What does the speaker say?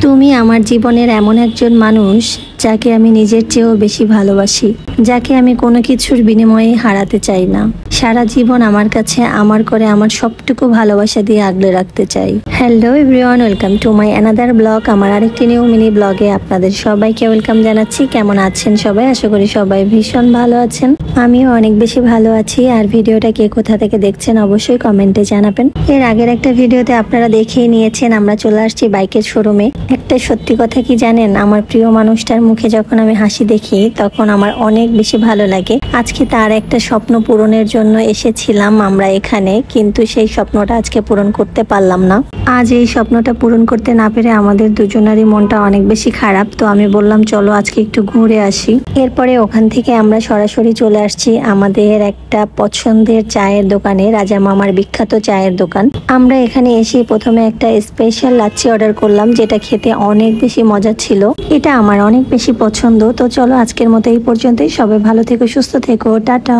তুমি আমার জীবনের এমন একজন মানুষ যাকে আমি নিজের চেয়েও বেশি ভালোবাসি, যাকে আমি কোনো কিছুর বিনিময়ে হারাতে চাই না। সারা জীবন আমার কাছে আমার করে আমার সবটুকু ভালোবাসা দিয়ে আগলে রাখতে চাই। Hello everyone, welcome to my another blog. আমার আরেকটি নিউ মিনি ব্লগে আপনাদের সবাইকে ওয়েলকাম জানাচ্ছি। কেমন আছেন সবাই? আশা করি সবাই ভীষণ ভালো আছেন। আমিও অনেক বেশি ভালো আছি। আর ভিডিওটা কে কোথা থেকে দেখছেন অবশ্যই কমেন্টে জানাবেন। এর আগের একটা ভিডিওতে আপনারা দেখেই নিয়েছেন আমরা চলে আসছি বাইকের শোরুমে। একটা সত্যি কথা কি জানেন, আমার প্রিয় মানুষটার মুখে যখন আমি হাসি দেখি তখন আমার অনেক বেশি ভালো লাগে। আজকে তার একটা স্বপ্ন পূরণের জন্য এসেছিলাম আমরা এখানে, কিন্তু সেই স্বপ্নটা আজকে পূরণ করতে পারলাম না। আজ এই স্বপ্নটা পূরণ করতে না পেরে আমাদের দুজনারই মনটা অনেক বেশি খারাপ। তো আমি বললাম চলো আজকে একটু ঘুরে আসি। এরপরে ওখান থেকে আমরা সরাসরি চলে আসছি আমাদের একটা পছন্দের চায়ের দোকানে, রাজা মামার বিখ্যাত চায়ের দোকান। আমরা এখানে এসে প্রথমে একটা স্পেশাল লাচ্ছি অর্ডার করলাম, যেটা খেতে অনেক বেশি মজা ছিল। এটা আমার অনেক বেশি পছন্দ। তো চলো আজকের মতো এই পর্যন্তই। সবাই ভালো থেকো, সুস্থ থেকো, টাটা।